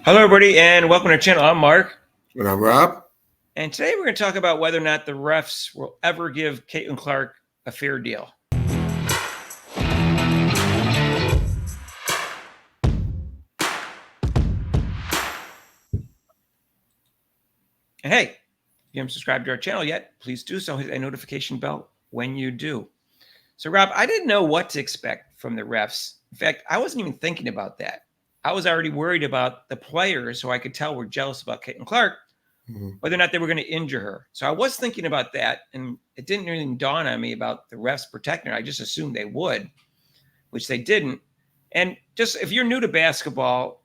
Hello, everybody, and welcome to our channel. I'm Mark. And I'm Rob. And today we're going to talk about whether or not the refs will ever give Caitlin Clark a fair deal. And hey, if you haven't subscribed to our channel yet, please do so. Hit that notification bell when you do. So, Rob, I didn't know what to expect from the refs. In fact, I wasn't even thinking about that. I was already worried about the players who I could tell were jealous about Caitlin Clark, whether or not they were going to injure her. So I was thinking about that, and it didn't really dawn on me about the refs protecting her. I just assumed they would, which they didn't. And just if you're new to basketball,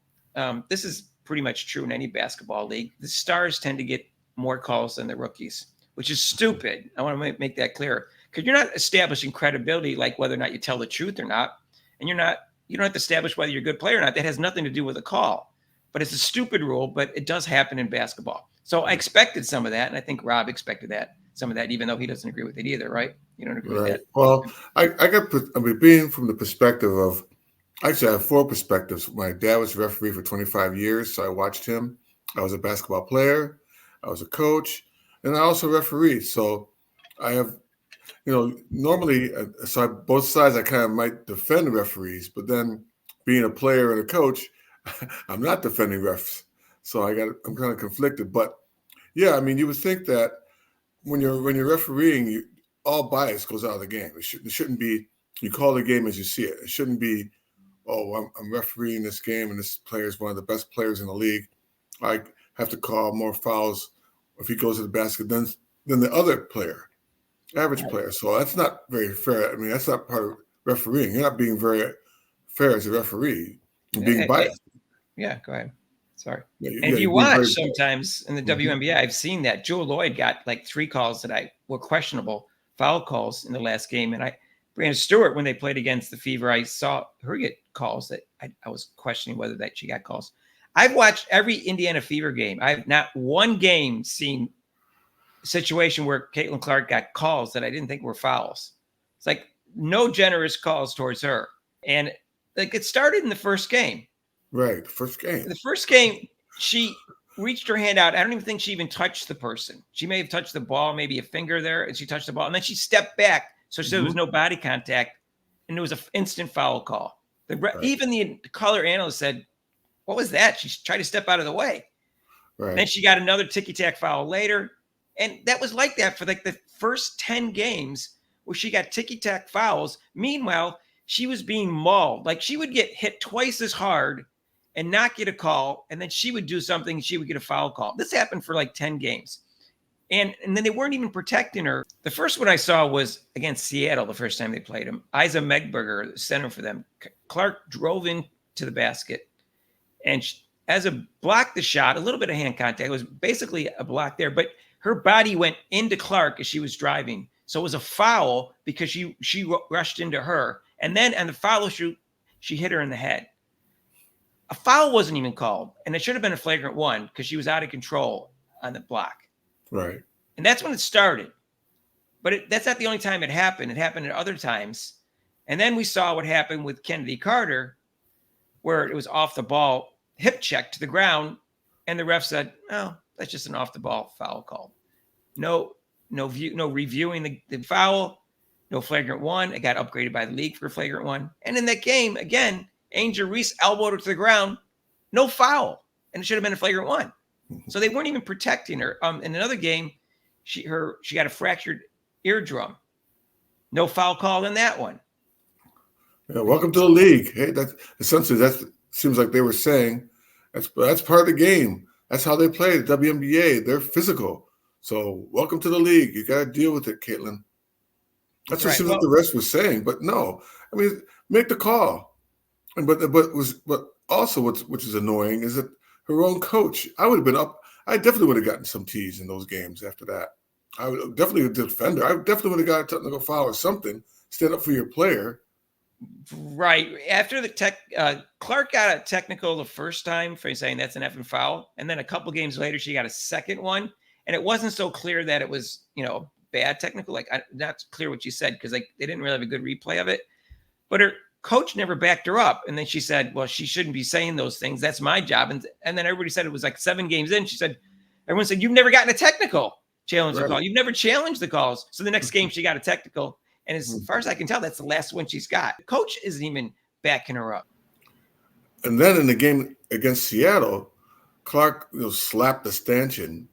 this is pretty much true in any basketball league. The stars tend to get more calls than the rookies, which is stupid. I want to make that clear, because you're not establishing credibility, like whether or not you tell the truth or not. And you don't have to establish whether you're a good player or not. That has nothing to do with a call. But it's a stupid rule, but it does happen in basketball. So I expected some of that, and I think Rob expected some of that, even though he doesn't agree with it either, right? You don't agree with that? Well, I mean, being from the perspective of, actually, I have four perspectives. My dad was a referee for 25 years, so I watched him. I was a basketball player, I was a coach, and I also refereed. So I have, normally, both sides, I kind of might defend the referees, but then being a player and a coach, I'm not defending refs. So I'm kind of conflicted. But yeah, I mean, you would think that when you're refereeing, all bias goes out of the game. It shouldn't be, you call the game as you see it. It shouldn't be, oh, I'm refereeing this game and this player is one of the best players in the league. I have to call more fouls if he goes to the basket than the other player, average player. So that's not very fair. I mean, that's not part of refereeing. You're not being very fair as a referee. You're being biased. Yeah, go ahead. Sorry. And if you watch sometimes in the WNBA, I've seen that Jewel Lloyd got like 3 calls that were questionable foul calls in the last game. And Brianna Stewart, when they played against the Fever, I saw her get calls that I was questioning whether that she got calls. I've watched every Indiana Fever game. I've not one game seen a situation where Caitlin Clark got calls that I didn't think were fouls. It's like no generous calls towards her. And like it started in the first game. Right. The first game, she reached her hand out. I don't even think she even touched the person. She may have touched the ball, maybe a finger there, and she touched the ball. And then she stepped back. So there was no body contact. And it was an instant foul call. Even the color analyst said, what was that? She tried to step out of the way. Right. Then she got another ticky-tack foul later. And that was like that for like the first 10 games where she got ticky-tack fouls. Meanwhile, she was being mauled. Like she would get hit twice as hard and not get a call, and then she would do something, she would get a foul call. This happened for like 10 games. And then they weren't even protecting her. The first one I saw was against Seattle the first time they played him. Isa Megberger, center for them. Clark drove into the basket, and as a blocked the shot, a little bit of hand contact. It was basically a block there, but her body went into Clark as she was driving. So it was a foul because she rushed into her. And then on the foul shoot, she hit her in the head. A foul wasn't even called, and it should have been a flagrant one because she was out of control on the block. Right. And that's when it started. But that's not the only time it happened. It happened at other times. And then we saw what happened with Kennedy Carter, where it was off the ball, hip check to the ground, and the ref said, oh, that's just an off the ball foul call. No reviewing the foul, no flagrant one. It got upgraded by the league for a flagrant one. And in that game, again, Angel Reese elbowed her to the ground, no foul, and it should have been a flagrant one. So they weren't even protecting her. In another game, she got a fractured eardrum, no foul call in that one. Yeah, welcome to the league. Hey, that seems like they were saying that's part of the game. That's how they play the WNBA. They're physical. So welcome to the league. You got to deal with it, Caitlin. That's what seems like the rest was saying. But no, I mean, make the call. But also which is annoying is that her own coach. I definitely would have gotten some tees in those games after that. I would definitely defend her. I definitely would have got a technical foul or something. Stand up for your player. Right. After the Clark got a technical the first time for saying that's an effing foul. And then a couple games later, she got a second one. And it wasn't so clear that it was, bad technical. Like, not clear what she said because they didn't really have a good replay of it. But Coach never backed her up. And then she said, well, she shouldn't be saying those things. That's my job. And then everybody said it was like 7 games in. She said, everyone said, you've never gotten a technical challenge the call. You've never challenged the calls. So the next game she got a technical. And as far as I can tell, that's the last one she's got. The coach isn't even backing her up. And then in the game against Seattle, Clark slapped the stanchion,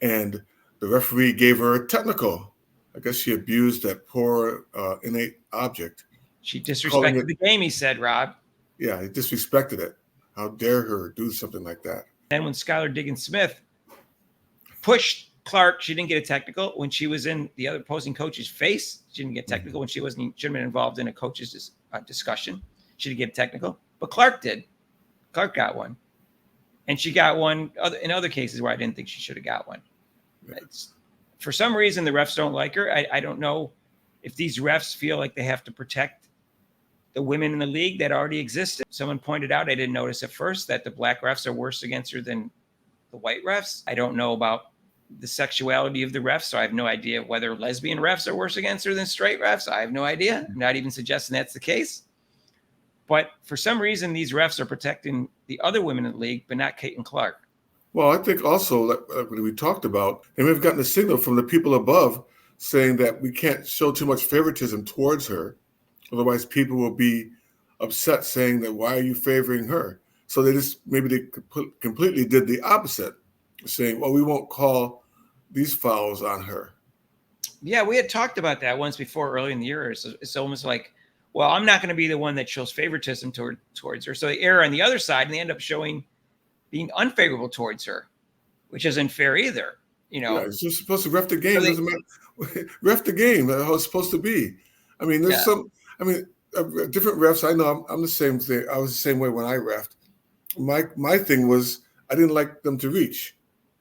and the referee gave her a technical. I guess she abused that poor innate object. She disrespected the game, he said, Rob. Yeah, he disrespected it. How dare her do something like that? Then when Skylar Diggins-Smith pushed Clark, she didn't get a technical. When she was in the other opposing coach's face, she didn't get technical. When she shouldn't have been involved in a coach's discussion, she didn't get a technical. But Clark did. Clark got one. And she got one in other cases where I didn't think she should have got one. For some reason, the refs don't like her. I don't know if these refs feel like they have to protect the women in the league that already existed. Someone pointed out, I didn't notice at first, that the black refs are worse against her than the white refs. I don't know about the sexuality of the refs, so I have no idea whether lesbian refs are worse against her than straight refs. I have no idea. I'm not even suggesting that's the case. But for some reason, these refs are protecting the other women in the league, but not Caitlin Clark. Well, I think also, like we talked about, and we've gotten a signal from the people above saying that we can't show too much favoritism towards her. Otherwise, people will be upset, saying that, why are you favoring her? So they completely did the opposite, saying, well, we won't call these fouls on her. Yeah, we had talked about that once before early in the year. It's almost like, well, I'm not going to be the one that shows favoritism towards her. So they err on the other side, and they end up being unfavorable towards her, which isn't fair either. Yeah, it's just supposed to ref the game. So doesn't matter. Ref the game. That's how it's supposed to be. I mean, there's different refs. I know I'm the same thing. I was the same way when I refed. My thing was I didn't like them to reach.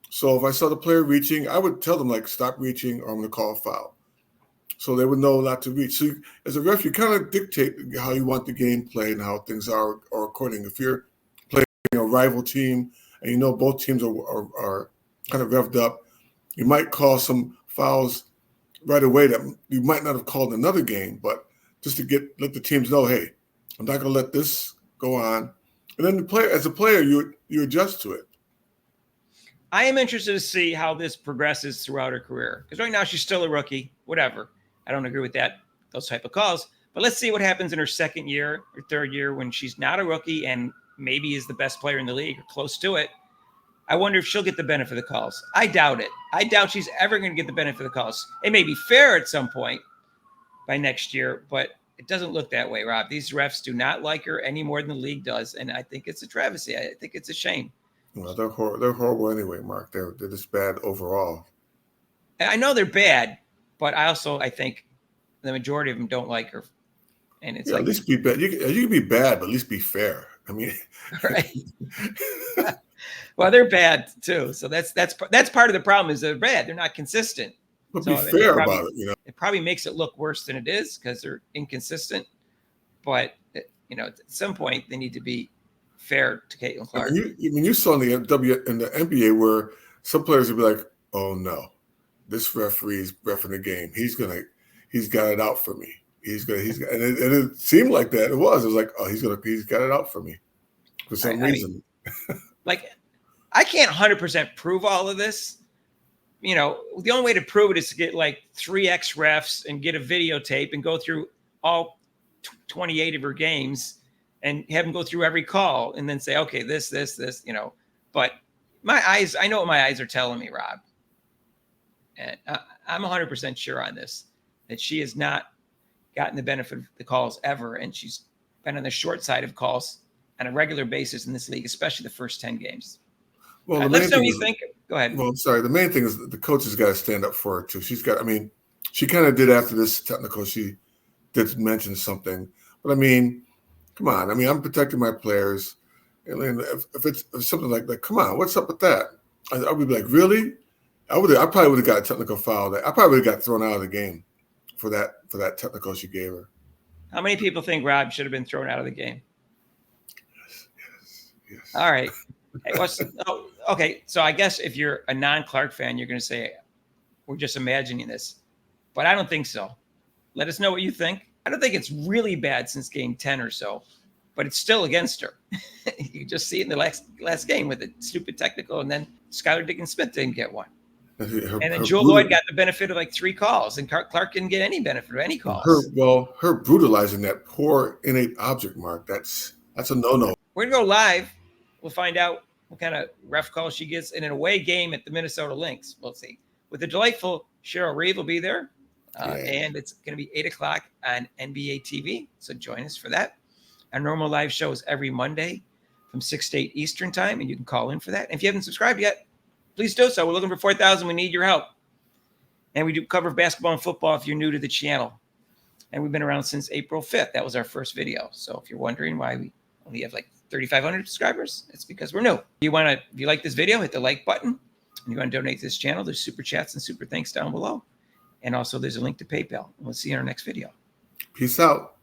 So if I saw the player reaching, I would tell them, like, stop reaching or I'm going to call a foul. So they would know not to reach. So as a ref, you kind of dictate how you want the game played and how things are according. If you're playing a rival team and you know both teams are kind of revved up, you might call some fouls right away that you might not have called in another game, but just to let the teams know, hey, I'm not going to let this go on. And then as a player, you adjust to it. I am interested to see how this progresses throughout her career, because right now she's still a rookie, whatever. I don't agree with those type of calls. But let's see what happens in her second year or third year when she's not a rookie and maybe is the best player in the league or close to it. I wonder if she'll get the benefit of the calls. I doubt it. I doubt she's ever going to get the benefit of the calls. It may be fair at some point by next year, but it doesn't look that way, Rob. These refs do not like her any more than the league does, and I think it's a travesty. I think it's a shame. Well, they're horrible anyway, Mark. They're just bad overall. And I know they're bad, but I think the majority of them don't like her. And it's at least be bad. You can be bad, but at least be fair. I mean, right. Well, they're bad too. So that's part of the problem is they're bad. They're not consistent. But be fair about it. It probably makes it look worse than it is because they're inconsistent. But at some point they need to be fair to Caitlin Clark. You saw in the NBA where some players would be like, "Oh no, this referee's reffing the game. He's got it out for me. And it seemed like that. It was like, oh, he's got it out for me for some reason. I can't 100% prove all of this. The only way to prove it is to get like 3X refs and get a videotape and go through all 28 of her games and have them go through every call and then say, okay, this, but my eyes, I know what my eyes are telling me, Rob. And I'm 100% sure on this, that she has not gotten the benefit of the calls ever. And she's been on the short side of calls on a regular basis in this league, especially the first 10 games. Well, let's know what you think. Go ahead. Well, I'm sorry. The main thing is the coach has got to stand up for her too. She kind of did after this technical. She did mention something, but come on. I'm protecting my players. And if it's something like that, come on, what's up with that? I would be like, really? I probably would have got a technical foul. I probably would have got thrown out of the game for that technical she gave her. How many people think Rob should have been thrown out of the game? Yes. All right. Hey, okay. So I guess if you're a non-Clark fan, you're going to say, we're just imagining this. But I don't think so. Let us know what you think. I don't think it's really bad since game 10 or so, but it's still against her. You just see it in the last game with the stupid technical, and then Skylar Diggins-Smith didn't get one. And then Jewel Lloyd got the benefit of like 3 calls, and Clark didn't get any benefit of any calls. Her brutalizing that poor innate object mark, that's a no-no. We're going to go live. We'll find out what kind of ref call she gets in an away game at the Minnesota Lynx. We'll see. With the delightful Cheryl Reeve will be there. And it's going to be 8 o'clock on NBA TV. So join us for that. Our normal live show is every Monday from 6 to 8 Eastern time, and you can call in for that. And if you haven't subscribed yet, please do so. We're looking for 4,000. We need your help. And we do cover basketball and football if you're new to the channel. And we've been around since April 5th. That was our first video. So if you're wondering why we only have like 3,500 subscribers, it's because we're new. If you like this video, hit the like button. And you want to donate to this channel, there's super chats and super thanks down below. And also there's a link to PayPal. And we'll see you in our next video. Peace out.